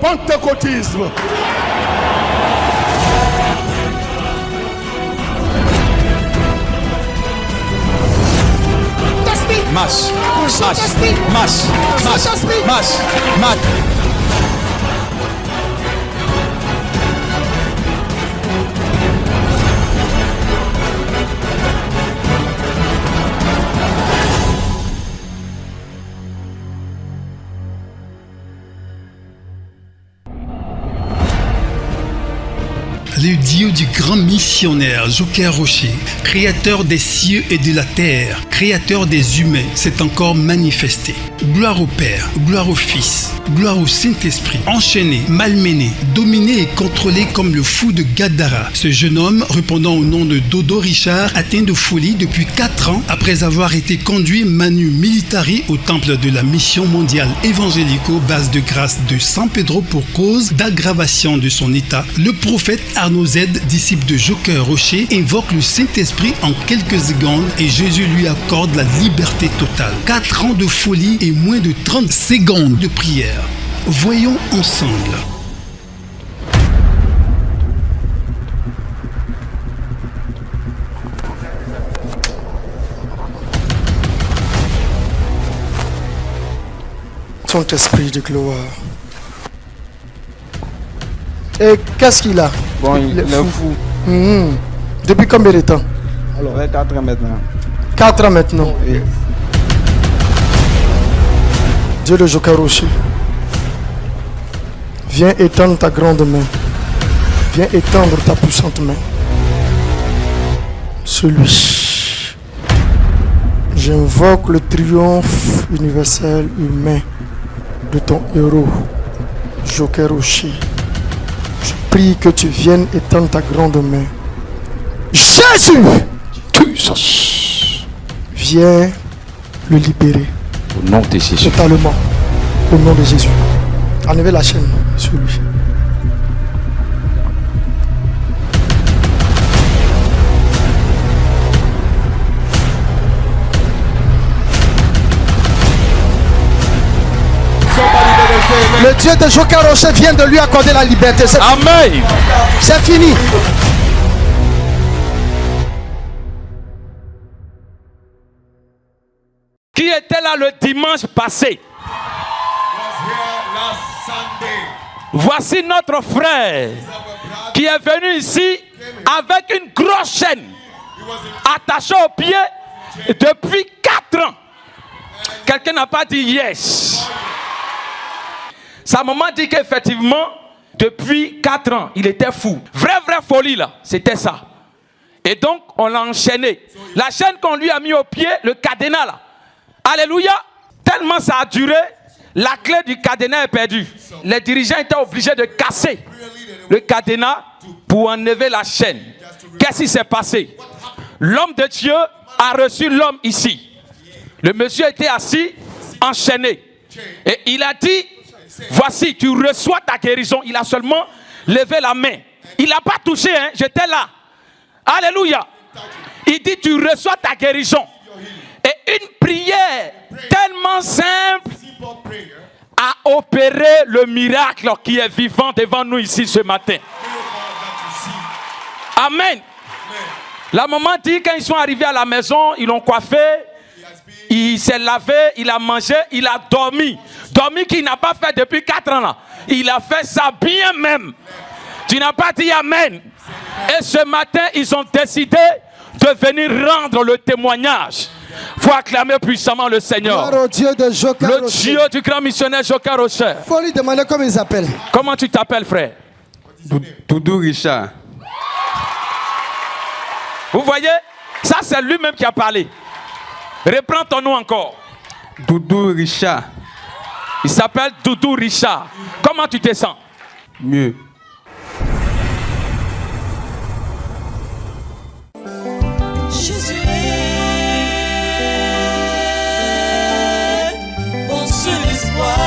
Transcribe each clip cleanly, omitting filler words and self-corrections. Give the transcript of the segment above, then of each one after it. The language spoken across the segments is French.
pentecôtisme. Mas. Le Dieu du grand missionnaire Joker Rocher, créateur des cieux et de la terre, créateur des humains, s'est encore manifesté. Gloire au Père, gloire au Fils, gloire au Saint-Esprit. Enchaîné, malmené, dominé et contrôlé comme le fou de Gadara, ce jeune homme, répondant au nom de Dodo Richard, atteint de folie depuis 4 ans après avoir été conduit manu militari au temple de la mission mondiale évangélico-base de grâce de San Pedro pour cause d'aggravation de son état. Le prophète Arnaud Z, disciple de Joker Rocher, invoque le Saint-Esprit en quelques secondes et Jésus lui accorde la liberté totale. 4 ans de folie et moins de 30 secondes de prière. Voyons ensemble. Ton esprit de gloire. Et qu'est-ce qu'il a? Bon, il est fou. Depuis combien de temps? Alors, 4 ans maintenant. 4 ans maintenant. Oui. Dieu de Joker Rocher, viens étendre ta grande main. Viens étendre ta puissante main. Celui. J'invoque le triomphe universel humain de ton héros, Joker Rocher. Je prie que tu viennes étendre ta grande main. Jésus, viens le libérer. Au nom de Jésus. Totalement. Au nom de Jésus. Enlevez la chaîne sur lui. Le Dieu de Joker Rocher vient de lui accorder la liberté. Amen. C'est fini. Qui était là le dimanche passé? Voici notre frère qui est venu ici avec une grosse chaîne attachée au pied depuis 4 ans. Quelqu'un n'a pas dit yes. Sa maman dit qu'effectivement, depuis 4 ans, il était fou. Vraie folie là, c'était ça. Et donc, on l'a enchaîné. La chaîne qu'on lui a mis au pied, le cadenas là. Alléluia. Tellement ça a duré, la clé du cadenas est perdue. Les dirigeants étaient obligés de casser le cadenas pour enlever la chaîne. Qu'est-ce qui s'est passé? L'homme de Dieu a reçu l'homme ici. Le monsieur était assis, enchaîné. Et il a dit, voici, tu reçois ta guérison. Il a seulement levé la main. Il n'a pas touché, hein? J'étais là. Alléluia. Il dit, tu reçois ta guérison. Et une prière tellement simple a opéré le miracle qui est vivant devant nous ici ce matin. Amen. La maman dit, quand ils sont arrivés à la maison, ils l'ont coiffé, il s'est lavé, il a mangé, il a dormi. Dormi qu'il n'a pas fait depuis 4 ans là. Il a fait ça bien même. Tu n'as pas dit amen. Et ce matin, ils ont décidé de venir rendre le témoignage. Il faut acclamer puissamment le Seigneur. Gloire au Dieu de Joker Le Rocher. Dieu du grand missionnaire Joker Rocher. Il faut lui demander comment il s'appelle. Comment tu t'appelles, frère? Doudou Richard. Vous voyez? Ça, c'est lui-même qui a parlé. Reprends ton nom encore. Doudou Richard. Il s'appelle Doudou Richard. Comment tu te sens? Mieux. Jésus est mon seul espoir.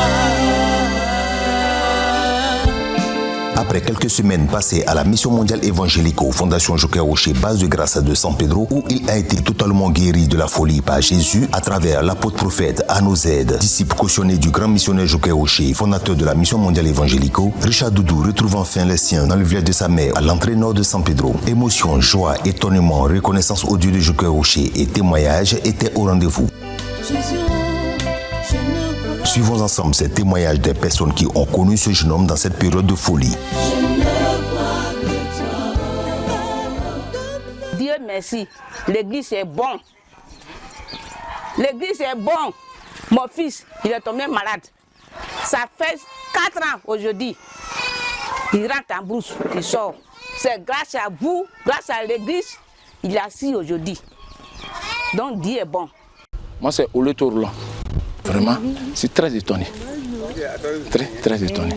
Après quelques semaines passées à la Mission mondiale évangélique Fondation Joker Rocher, base de grâce de San Pedro, où il a été totalement guéri de la folie par Jésus à travers l'apôtre prophète à nos aides, disciple cautionné du grand missionnaire Joker Rocher, fondateur de la Mission mondiale évangélique, Richard Doudou retrouve enfin les siens dans le village de sa mère à l'entrée nord de San Pedro. Émotion, joie, étonnement, reconnaissance au Dieu de Joker Rocher et témoignages étaient au rendez-vous. Suivons ensemble ces témoignages des personnes qui ont connu ce jeune homme dans cette période de folie. Dieu merci, l'église est bon. L'église est bon. Mon fils, il est tombé malade. Ça fait 4 ans aujourd'hui. Il rentre en brousse, il sort. C'est grâce à vous, grâce à l'église, il est assis aujourd'hui. Donc Dieu est bon. Moi c'est Ole Tourlan. Vraiment, c'est très étonné. Très étonné.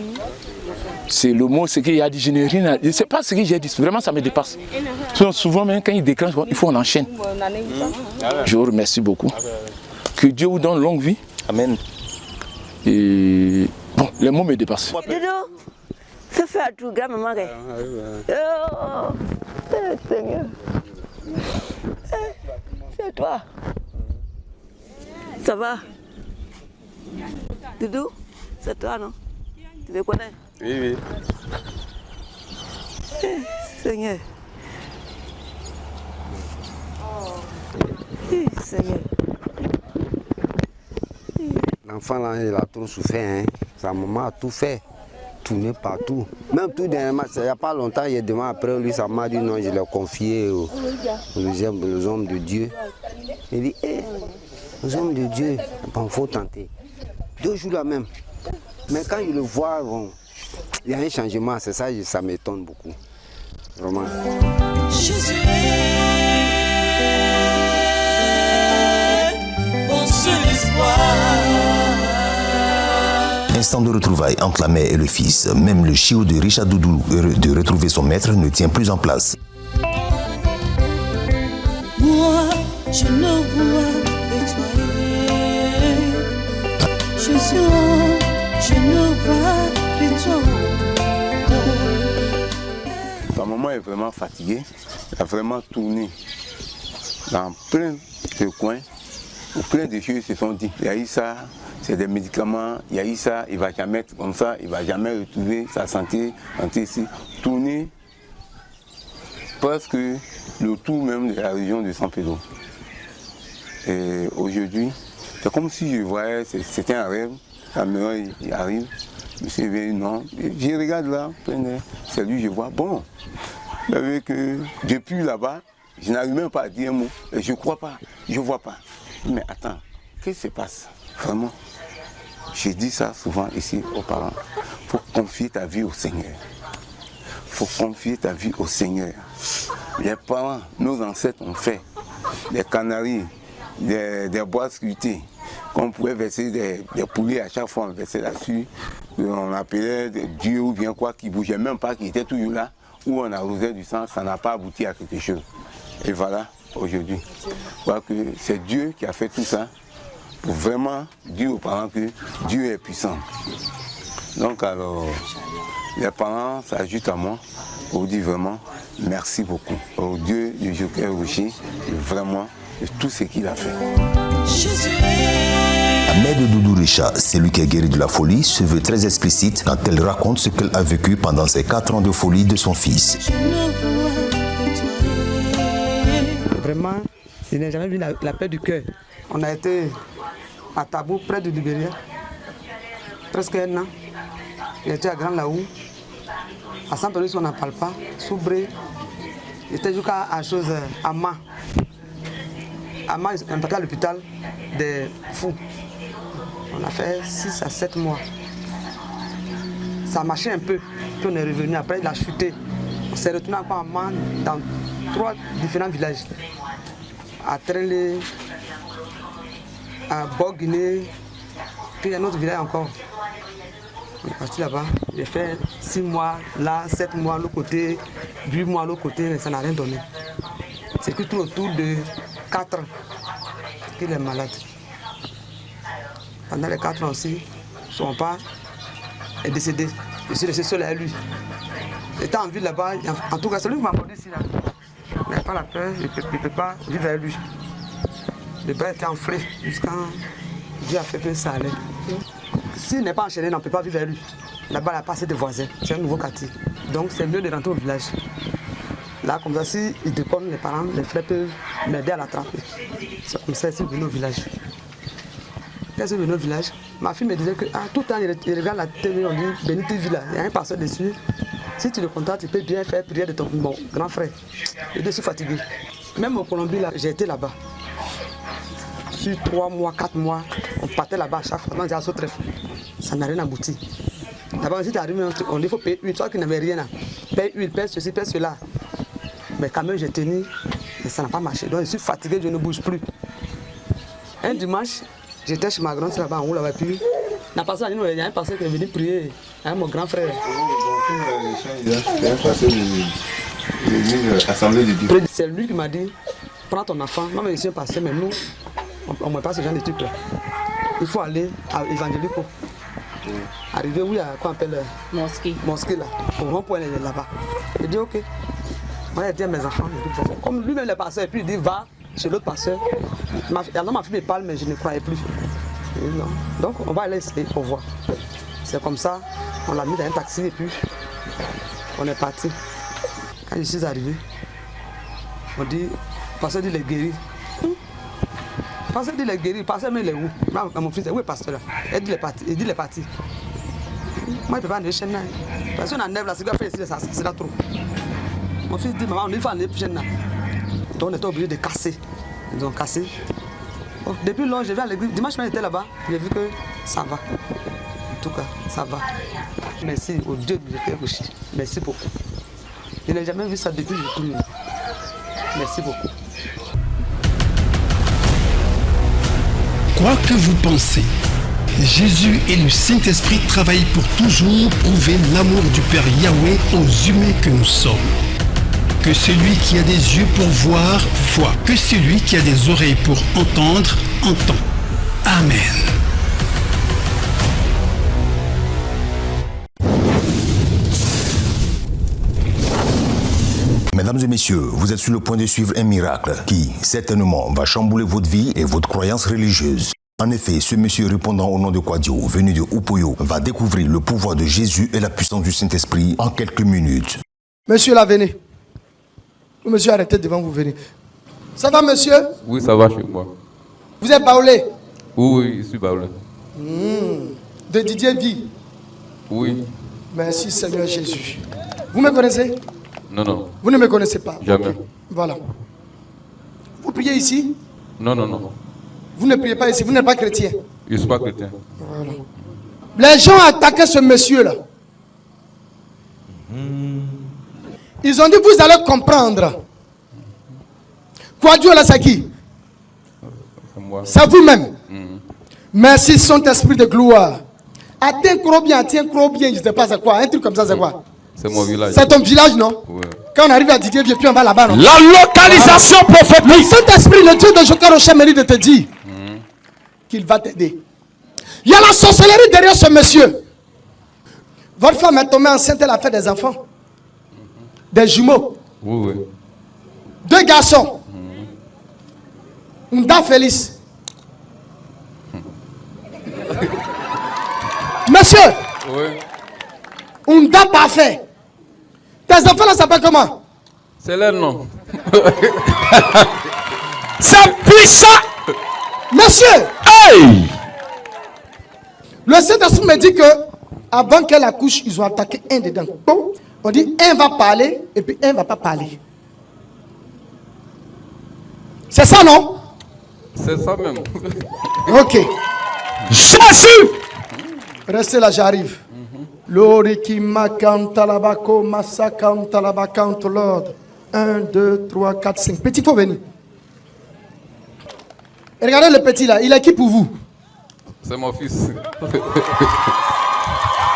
C'est le mot, ce qu'il y a dit, je n'ai rien à... Je ne sais pas ce que j'ai dit, vraiment ça me dépasse. Souvent même quand il déclenche, il faut qu'on enchaîne. Je vous remercie beaucoup. Que Dieu vous donne longue vie. Amen. Et bon, les mots me dépassent. Dodo, ça fait à tout, grand-maman. Oh, Seigneur. C'est toi. Ça va? Doudou, c'est toi, non? Tu me connais? Oui. Seigneur. Seigneur. L'enfant là, il a trop souffert. Hein. Sa maman a tout fait. Tourné partout. Même tout dernièrement, il n'y a pas longtemps, il y a demain après, lui, sa maman dit non, je l'ai confié aux hommes de Dieu. Il dit, aux hommes de Dieu, il faut tenter. 2 jours là même. Mais quand il le voit, bon, il y a un changement, c'est ça, ça m'étonne beaucoup. Vraiment. Jésus mon seul espoir. Instant de retrouvailles entre la mère et le fils, même le chiot de Richard Doudou, heureux de retrouver son maître, ne tient plus en place. Moi, je ne vois que toi. Jésus, je ne vois que toi. Sa maman est vraiment fatiguée. Elle a vraiment tourné dans plein de coins où plein de choses se sont dit. Il y a eu ça, c'est des médicaments, il y a eu ça, il ne va jamais être comme ça, il ne va jamais retrouver sa santé ici. Tourner presque le tour même de la région de San Pedro. Et aujourd'hui, c'est comme si je voyais, c'était un rêve, la maman il arrive, je me suis éveillé, non, je regarde là, c'est lui, je vois, bon, avec, depuis là-bas, je n'arrive même pas à dire un mot, et je ne crois pas, je ne vois pas. Mais attends, qu'est-ce qui se passe? Vraiment, j'ai dit ça souvent ici aux parents, il faut confier ta vie au Seigneur. Il faut confier ta vie au Seigneur. Les parents, nos ancêtres ont fait des canaries, des bois sculptés, qu'on pouvait verser des poulets à chaque fois, on versait là-dessus. On appelait Dieu ou bien quoi, qui ne bougeait même pas, qui était toujours là, où on arrosait du sang, ça n'a pas abouti à quelque chose. Et voilà, aujourd'hui, je crois que c'est Dieu qui a fait tout ça pour vraiment dire aux parents que Dieu est puissant. Donc alors, les parents s'ajoutent à moi pour dire vraiment merci beaucoup au Dieu du Joker Rocher, vraiment de tout ce qu'il a fait. La mère de Doudou Richard, celui qui est guéri de la folie, se veut très explicite quand elle raconte ce qu'elle a vécu pendant ces 4 ans de folie de son fils. Vraiment, je n'ai jamais vu la paix du cœur. On a été à Tabou, près de Libéria, presque 1 an. Il était à Grand Laou. À Saint-Péry, on n'en parle pas. Soubré. Il était jusqu'à Ama. Ama, on est à l'hôpital des fous. On a fait 6 à 7 mois. Ça marchait un peu. Puis on est revenu. Après, il a chuté. On s'est retourné encore à Ama dans 3 différents villages. À Trélé, à Boguiné, puis il y a un autre village encore. On est parti là-bas. J'ai fait 6 mois là, 7 mois à l'autre côté, 8 mois à l'autre côté, mais ça n'a rien donné. C'est que tout autour de 4 ans qu'il est malade. Pendant les 4 ans aussi, son père est décédé. Je suis resté seul à lui. J'étais en ville là-bas. En tout cas, celui qui m'a mordu ici, là, il n'a pas la peur, il ne peut pas vivre avec lui. Le bras était enflé jusqu'à Dieu a fait que ça allait. S'il n'est pas enchaîné, on ne peut pas vivre avec lui. Là-bas, il n'y a pas assez de voisins. C'est un nouveau quartier. Donc, c'est mieux de rentrer au village. Là, comme ça, s'il déconne, les parents, les frères peuvent m'aider à l'attraper. C'est comme ça, si venu au village. Quand je suis venu au village, ma fille me disait que tout le temps, il regarde la télé, on dit Béni TV là, il y a un pasteur dessus. Si tu le contactes, tu peux bien faire prière de ton grand frère. Je suis fatigué. Même au Colombie, là, j'ai été là-bas. Sur 3 mois, 4 mois, on partait là-bas à chaque fois. On disait à ce trèfle. Ça n'a rien abouti. D'abord, si tu arrives, on dit qu'il faut payer huile. Toi qui n'avais rien là, paye huile, paye ceci, paye cela. Mais quand même, j'ai tenu, et ça n'a pas marché. Donc, je suis fatigué, je ne bouge plus. Un dimanche, j'étais chez ma grande soeur là-bas en haut, là-bas, puis il y a un pasteur qui est venu prier avec mon grand frère. C'est lui qui m'a dit, prends ton enfant. Moi, je suis pasteur, mais nous, on ne met pas ce genre de trucs là. Il faut aller à Évangélico. Arriver où il y a quoi on appelle mosquée là. Au rond-point là-bas. Je dis ok. Moi j'ai dit à mes enfants, comme lui-même le pasteur, et puis il dit va chez l'autre pasteur. Ma fille me parle, mais je ne croyais plus. Non. Donc on va aller essayer pour voir. C'est comme ça, on l'a mis dans un taxi et puis on est parti. Quand je suis arrivé, on dit, le pasteur dit les guéris. Le pasteur dit les guéris, le pasteur mais il est où? Mon fils dit où est le pasteur là? Il dit les partis. Moi je ne peux pas aller chez nous. Parce qu'on enlève là, ce qu'on fait ici, c'est là trop. Mon fils dit maman, on faut aller chez nous. Donc on était obligé de casser. Ils ont cassé. Bon, depuis longtemps, je vais à l'église. Dimanche, quand j'étais là-bas, j'ai vu que ça va. En tout cas, ça va. Merci au Dieu de Joker Rocher. Merci beaucoup. Je n'ai jamais vu ça depuis le tout. Merci beaucoup. Quoi que vous pensez, Jésus et le Saint-Esprit travaillent pour toujours prouver l'amour du Père Yahweh aux humains que nous sommes. Que celui qui a des yeux pour voir, voit. Que celui qui a des oreilles pour entendre, entend. Amen. Mesdames et messieurs, vous êtes sur le point de suivre un miracle qui, certainement, va chambouler votre vie et votre croyance religieuse. En effet, ce monsieur répondant au nom de Kwadio, venu de Upoyo, va découvrir le pouvoir de Jésus et la puissance du Saint-Esprit en quelques minutes. Monsieur là, venez. Monsieur, arrêtez devant vous, venez. Ça va, monsieur? Oui, ça va chez moi. Vous êtes baoulé? Oui, je suis baoulé. De Didier Vie? Oui. Merci, Seigneur Jésus. Vous me connaissez? Non. Vous ne me connaissez pas? Jamais. Okay. Voilà. Vous priez ici? Non. Vous ne priez pas ici, vous n'êtes pas chrétien? Je ne suis pas chrétien. Voilà. Les gens attaquaient ce monsieur-là. Ils ont dit, vous allez comprendre. Quoi Dieu là, c'est qui? C'est vous-même. Merci, Saint-Esprit de gloire. Attiens gros bien, je ne sais pas c'est quoi. Un truc comme ça, c'est quoi? C'est mon village. C'est ton village, non? Oui. Quand on arrive à Didier, puis on va là-bas, non? La localisation prophétique. Le Saint-Esprit, le Dieu de Joker Rocher, mérite de te dire qu'il va t'aider. Il y a la sorcellerie derrière ce monsieur. Votre femme est tombée enceinte, elle a fait des enfants. Des jumeaux. Oui. 2 garçons. Nda Félix. Monsieur. Oui. Nda parfait. Tes enfants là s'appellent comment? C'est leur nom. C'est puissant. Monsieur. Hey. Le Saint-Esprit me dit que avant qu'elle accouche, ils ont attaqué un dedans. On dit un va parler et puis un ne va pas parler. C'est ça, non? C'est ça même. Ok. Jésus. Restez là, j'arrive. Lori qui m'accante là-bas, massacante là-bas, count Lord. 1, 2, 3, 4, 5. Petit, il faut venir. Et regardez le petit là, il est qui pour vous? C'est mon fils.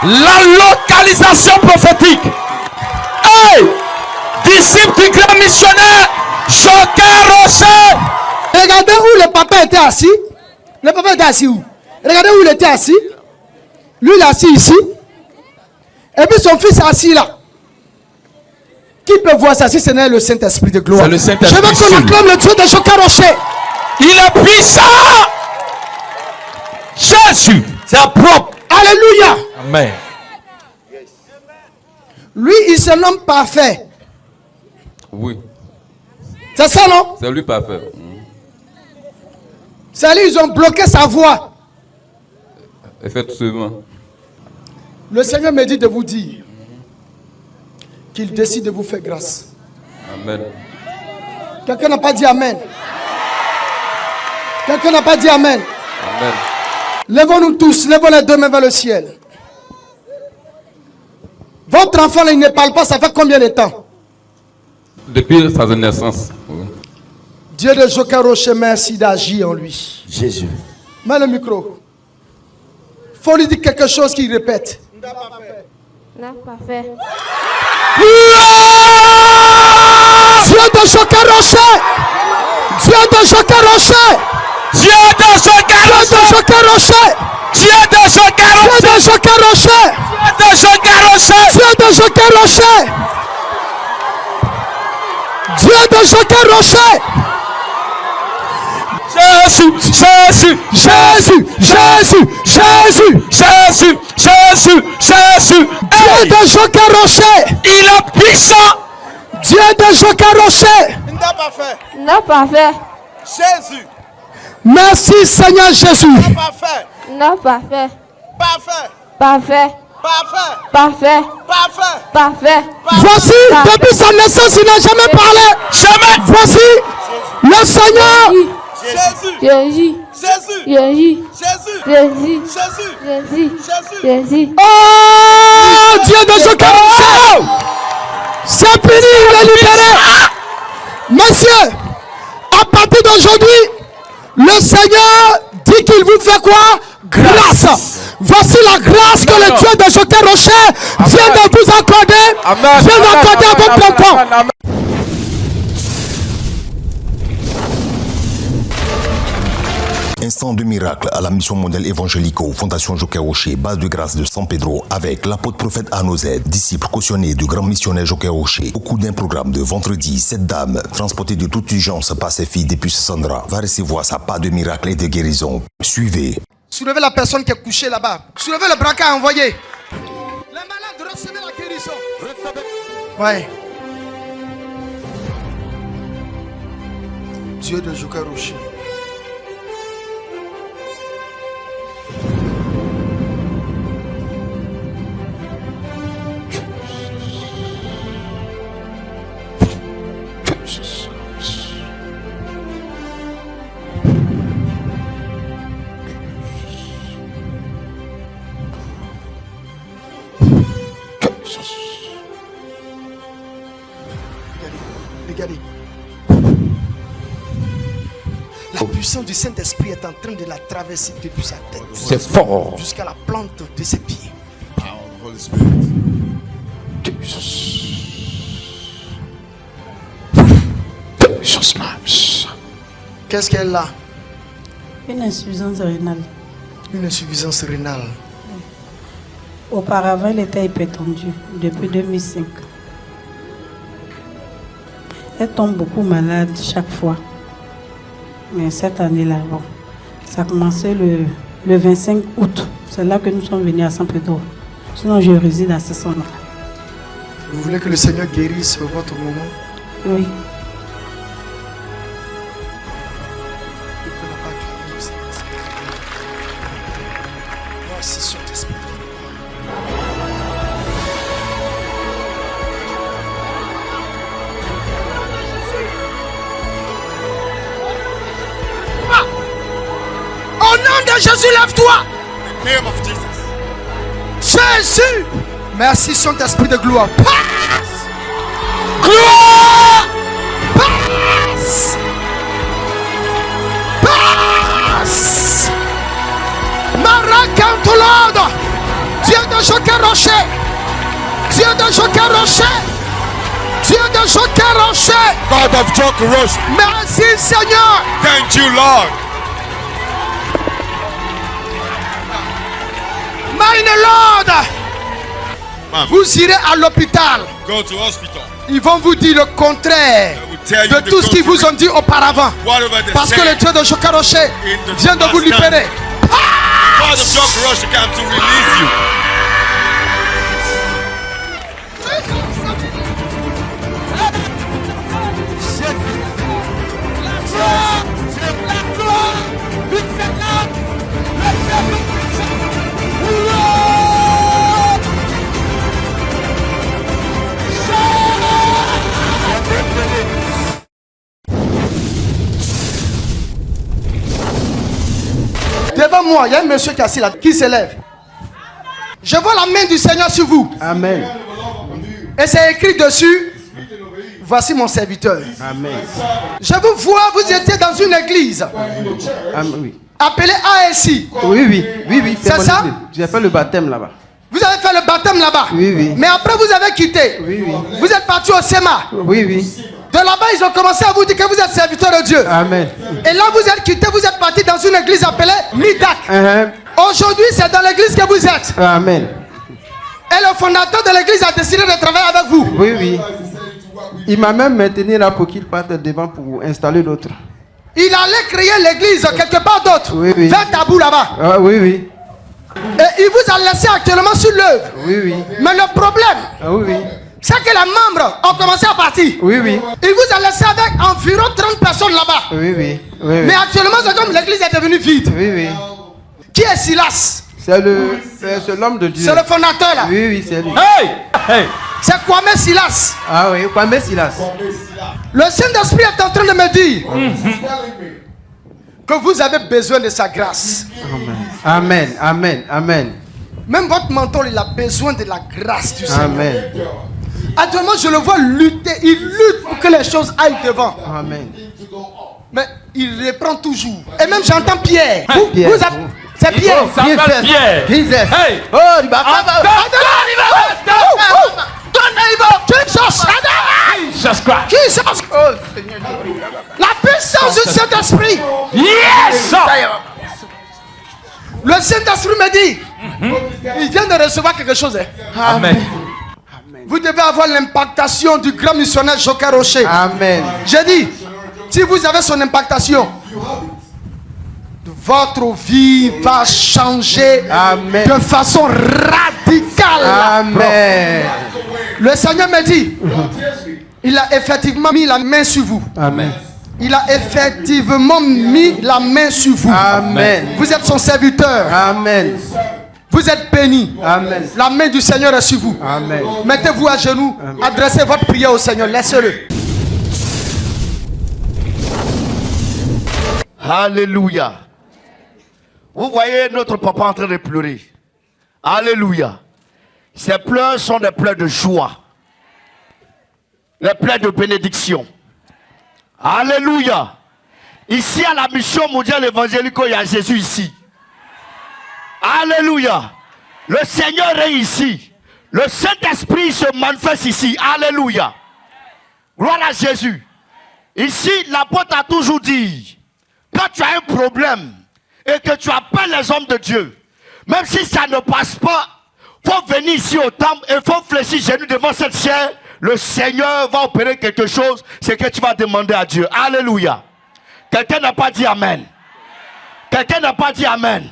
La localisation prophétique. Hey! Disciple du grand missionnaire Joker Rocher. Regardez où le papa était assis. Le papa était assis où? Regardez où il était assis. Lui, il est assis ici. Et puis son fils est assis là. Qui peut voir ça si ce n'est le Saint-Esprit de gloire? C'est le Saint-Esprit. Je veux qu'on acclame le Dieu de Joker Rocher. Il est puissant. Jésus, c'est propre. Alléluia. Amen. Lui, il se nomme parfait. Oui, C'est ça, non? c'est lui parfait. C'est lui, ils ont bloqué sa voix. Effectivement. Le Seigneur me dit de vous dire qu'il décide de vous faire grâce. Amen. Quelqu'un n'a pas dit Amen. Quelqu'un n'a pas dit Amen. Amen. Lèvons-nous tous, lèvons les deux mains vers le ciel. Votre enfant, là, il ne parle pas, ça fait combien de temps? Depuis sa naissance. Oui. Dieu de Joker Rocher, merci d'agir en lui. Jésus. Mets le micro. Faut lui dire quelque chose qu'il répète. Non, parfait. Dieu de Joker Rocher. Dieu de Joker Rocher. Dieu de Joker Rocher. Dieu de Joker Rocher. Dieu de Joker Rocher. Dieu de Joker Rocher. Dieu de Joker Rocher. Dieu de Joker Rocher. Dieu de Joker Rocher. Jésus, Jésus, Jésus, Jésus, Jésus, Jésus, Jésus, Jésus. Dieu de Joker Rocher. Il est puissant. Dieu de Joker Rocher. Non, parfait. Jésus. Merci Seigneur Jésus. Parfait. Non, parfait. Parfait. Parfait. Parfait. Parfait. Parfait. Parfait. Voici, depuis sa naissance, il n'a jamais parlé. Jamais. Voici le Seigneur. Jésus. Jésus. Jésus. Jésus. Jésus. Jésus. Jésus. Jésus. Jésus. Jésus. Oh, Dieu de Joker Rocher. C'est fini, il est libéré. Monsieur, à partir d'aujourd'hui, le Seigneur dit qu'il vous fait quoi? Grâce. Voici la grâce que le Dieu de Joker Rocher vient de vous accorder. Vient d'accorder à votre enfant. Instant de miracle à la mission mondiale évangélico, Fondation Joker Rocher, base de grâce de San Pedro, avec l'apôtre prophète Anozed, disciple cautionné du grand missionnaire Joker Rocher. Au cours d'un programme de vendredi, cette dame, transportée de toute urgence par ses filles depuis Sandra, va recevoir sa part de miracle et de guérison. Suivez. Soulevez la personne qui est couchée là-bas. Soulevez le braquet envoyé. Les malades, recevez la guérison. Ouais. Dieu de Joker Rocher. Regardez. La puissance du Saint-Esprit est en train de la traverser depuis sa tête. C'est fort. Jusqu'à la plante de ses pieds. Qu'est-ce qu'elle a? Une insuffisance rénale. Une insuffisance rénale. Auparavant, elle était hypertendue depuis 2005. Elle tombe beaucoup malade chaque fois. Mais cette année-là, bon, ça a commencé le 25 août. C'est là que nous sommes venus à San Pedro. Sinon, je réside à ce centre. Vous voulez que le Seigneur guérisse votre moment? Oui. Merci sur tes esprits. Au nom de Jésus, lève-toi. Jésus. Merci Saint-Esprit de gloire. Passe. Gloire. Passe. Passe. Maracantolode. Dieu de Joker Rocher. Dieu de Joker Rocher. Dieu de Joker Rocher. God of Joker Rocher. Merci Seigneur. Thank you, Lord. My Lord. Vous irez à l'hôpital. Go to hospital. Ils vont vous dire le contraire de tout ce qu'ils vous ont dit auparavant. Parce que le Dieu de Jokaroché vient de vous libérer. God of Jokaroché came to release you. Devant moi, il y a un monsieur qui est assis là, qui s'élève. Je vois la main du Seigneur sur vous. Amen. Et c'est écrit dessus, voici mon serviteur. Amen. Je vous vois, vous étiez dans une église. Oui. Appelée ASI. Oui. C'est ça? J'ai fait le baptême là-bas. Vous avez fait le baptême là-bas. Oui. Mais après vous avez quitté. Oui. Vous êtes parti au SEMA. Oui. De là-bas, ils ont commencé à vous dire que vous êtes serviteur de Dieu. Amen. Et là, vous êtes quitté, vous êtes parti dans une église appelée Midak. Aujourd'hui, c'est dans l'église que vous êtes. Amen. Et le fondateur de l'église a décidé de travailler avec vous. Oui. Il m'a même maintenu là pour qu'il parte devant pour installer l'autre. Il allait créer l'église quelque part d'autre. Oui. Vers Tabou là-bas. Oui. Et il vous a laissé actuellement sur l'œuvre. Oui. Mais le problème, c'est que les membres ont commencé à partir. Oui. Il vous a laissé avec environ 30 personnes là-bas. Oui. Mais actuellement, c'est comme l'église est devenue vide. Oui. Qui est Silas? C'est l'homme de Dieu. C'est le fondateur là. Oui, c'est lui. Hey. C'est Kwame Silas. Ah oui, Kwame Silas. Le Saint-Esprit est en train de me dire que vous avez besoin de sa grâce. Amen. Même votre mentor, il a besoin de la grâce du Seigneur. Amen. Actuellement, je le vois lutter. Il lutte pour que les choses aillent devant. Amen. Mais il reprend toujours. Et même j'entends Pierre. C'est Pierre. Il s'appelle Pierre. Hey. Jesus. La puissance du Saint-Esprit. Yes. Le Saint-Esprit me dit, il vient de recevoir quelque chose. Amen. Vous devez avoir l'impactation du grand missionnaire Jokaroché. Amen. J'ai dit, si vous avez son impactation, votre vie va changer de façon radicale. Amen. Le Seigneur me dit, il a effectivement mis la main sur vous. Amen. Il a effectivement mis la main sur vous. Amen. Vous êtes son serviteur. Amen. Vous êtes béni. Amen. La main du Seigneur est sur vous. Amen. Mettez-vous à genoux. Amen. Adressez votre prière au Seigneur. Laissez-le. Alléluia. Vous voyez notre papa en train de pleurer. Alléluia. Ces pleurs sont des pleurs de joie. Des pleurs de bénédiction. Alléluia. Ici à la mission mondiale évangélique, il y a Jésus ici. Alléluia. Le Seigneur est ici. Le Saint-Esprit se manifeste ici. Alléluia. Gloire à Jésus. Ici, l'apôtre a toujours dit, quand tu as un problème et que tu appelles les hommes de Dieu, même si ça ne passe pas, il faut venir ici au temple et il faut fléchir genoux devant cette chair. Le Seigneur va opérer quelque chose, c'est que tu vas demander à Dieu. Alléluia. Quelqu'un n'a pas dit Amen. Quelqu'un n'a pas dit Amen.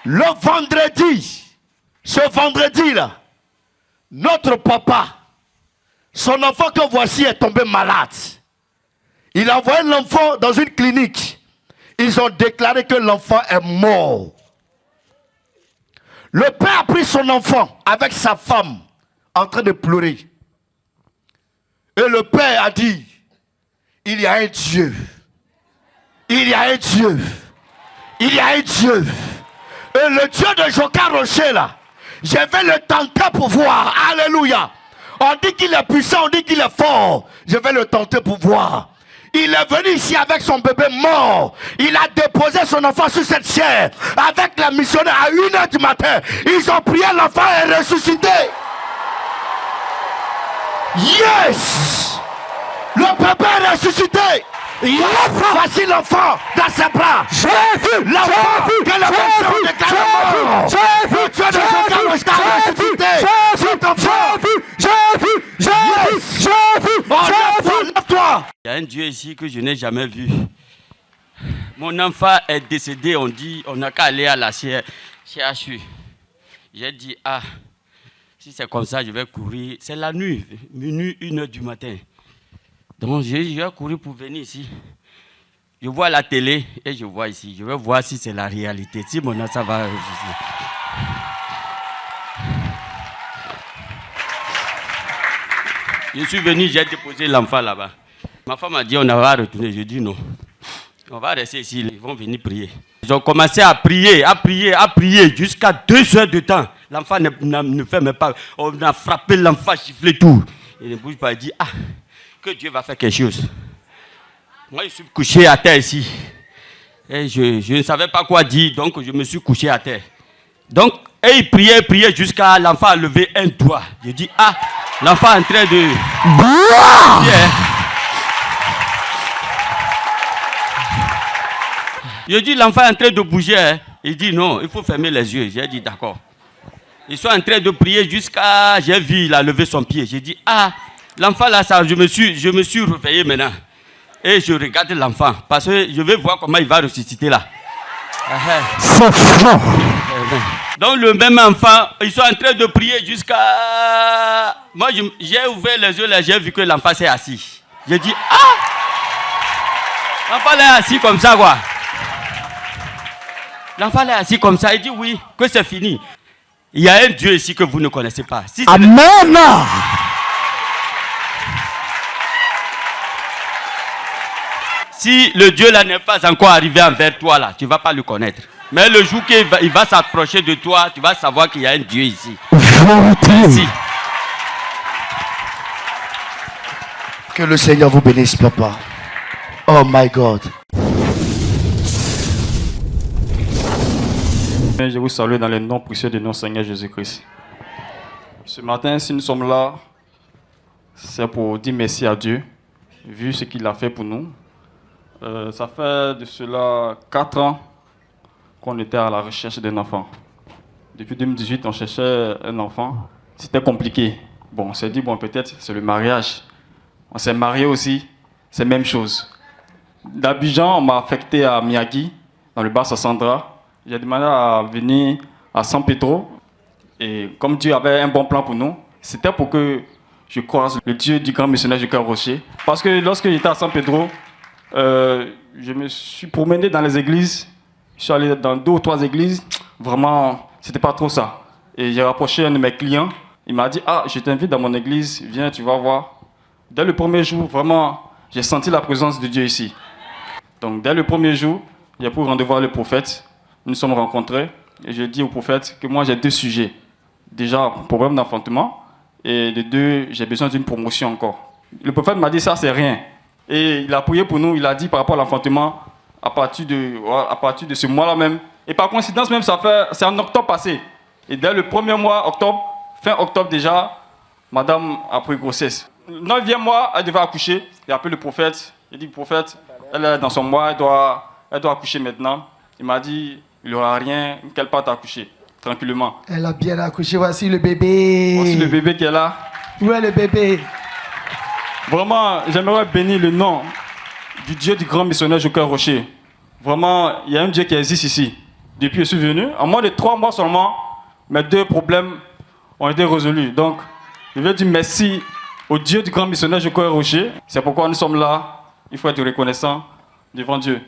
Le vendredi, ce vendredi-là, notre papa, son enfant que voici est tombé malade. Il a envoyé l'enfant dans une clinique. Ils ont déclaré que l'enfant est mort. Le père a pris son enfant avec sa femme en train de pleurer. Et le père a dit, il y a un Dieu. Il y a un Dieu. Il y a un Dieu. Et le Dieu de Jokaroché là, je vais le tenter pour voir. Alléluia. On dit qu'il est puissant, on dit qu'il est fort. Je vais le tenter pour voir. Il est venu ici avec son bébé mort. Il a déposé son enfant sur cette chair. Avec la missionnaire à 1h du matin. Ils ont prié, l'enfant est ressuscité. Yes! Le bébé est ressuscité. Yes. Voici l'enfant dans ses bras. Jésus! L'enfant que la personne déclare mort. Le Dieu de Jokaroché a ressuscité. Cet enfant. Lève-toi. Il y a un Dieu ici que je n'ai jamais vu. Mon enfant est décédé, on dit, on n'a qu'à aller à la CHU. J'ai dit, ah, si c'est comme ça, je vais courir. C'est la nuit, minuit, 1h du matin. Donc, je vais courir pour venir ici. Je vois la télé et je vois ici. Je vais voir si c'est la réalité. Si mon enfant va... Je suis venu, j'ai déposé l'enfant là-bas. Ma femme m'a dit, on va retourner. Je dis non. On va rester ici, ils vont venir prier. Ils ont commencé à prier jusqu'à 2 heures de temps. L'enfant ne fait même pas. On a frappé l'enfant, giflé tout. Il ne bouge pas, il dit, ah, que Dieu va faire quelque chose. Moi, je suis couché à terre ici. Et je ne savais pas quoi dire, donc je me suis couché à terre. Donc, et il priait jusqu'à l'enfant a levé un doigt. Je dis, ah, l'enfant est en train de... Je dis, l'enfant est en train de bouger. Hein. Il dit, non, il faut fermer les yeux. J'ai dit, d'accord. Ils sont en train de prier jusqu'à... J'ai vu, il a levé son pied. J'ai dit, ah, l'enfant là, ça, je me suis réveillé maintenant. Et je regarde l'enfant, parce que je vais voir comment il va ressusciter là. Donc le même enfant, ils sont en train de prier jusqu'à... Moi, j'ai ouvert les yeux là, j'ai vu que l'enfant s'est assis. J'ai dit, ah! L'enfant est assis comme ça, quoi. L'enfant est assis comme ça, il dit oui, que c'est fini. Il y a un Dieu ici que vous ne connaissez pas. Si Amen! Si le Dieu là n'est pas encore arrivé envers toi là, tu ne vas pas le connaître. Mais le jour qu'il va s'approcher de toi, tu vas savoir qu'il y a un Dieu ici. Ici. Que le Seigneur vous bénisse, papa. Oh my God. Je vous salue dans le nom précieux de notre Seigneur Jésus-Christ. Ce matin, si nous sommes là, c'est pour dire merci à Dieu, vu ce qu'il a fait pour nous. Ça fait de cela 4 ans qu'on était à la recherche d'un enfant. Depuis 2018, on cherchait un enfant. C'était compliqué. Bon, on s'est dit, bon, peut-être c'est le mariage. On s'est marié aussi, c'est la même chose. D'Abidjan, on m'a affecté à Miyagi, dans le Bas-Sassandra. J'ai demandé à venir à San Pedro. Et comme Dieu avait un bon plan pour nous, c'était pour que je croise le Dieu du grand missionnaire Joker Rocher. Parce que lorsque j'étais à San Pedro, je me suis promené dans les églises. Je suis allé dans 2 ou 3 églises. Vraiment, c'était pas trop ça. Et j'ai rapproché un de mes clients. Il m'a dit, ah, je t'invite dans mon église, viens, tu vas voir. Dès le premier jour, vraiment, j'ai senti la présence de Dieu ici. Donc, dès le premier jour, j'ai pu rendez-vous avec le prophète. Nous nous sommes rencontrés. Et j'ai dit au prophète que moi, j'ai 2 sujets. Déjà, problème d'enfantement. Et de 2, j'ai besoin d'une promotion encore. Le prophète m'a dit, ça, c'est rien. Et il a prié pour nous, il a dit par rapport à l'enfantement, à partir de ce mois-là même. Et par coïncidence même, c'est en octobre passé. Et dès le premier mois, octobre, fin octobre déjà, madame a pris grossesse. Le 9e mois, elle devait accoucher. Il a appelé le prophète. Il dit, prophète, elle est dans son mois, elle doit accoucher maintenant. Il m'a dit, il n'y aura rien, qu'elle parte accoucher, tranquillement. Elle a bien accouché, voici le bébé. Voici le bébé qui est là. Où est le bébé? Vraiment, j'aimerais bénir le nom du Dieu du grand missionnaire Joker Rocher. Vraiment, il y a un Dieu qui existe ici. Depuis que je suis venu, en moins de 3 mois seulement, mes 2 problèmes ont été résolus. Donc, je veux dire merci au Dieu du grand missionnaire Joker Rocher. C'est pourquoi nous sommes là. Il faut être reconnaissant devant Dieu.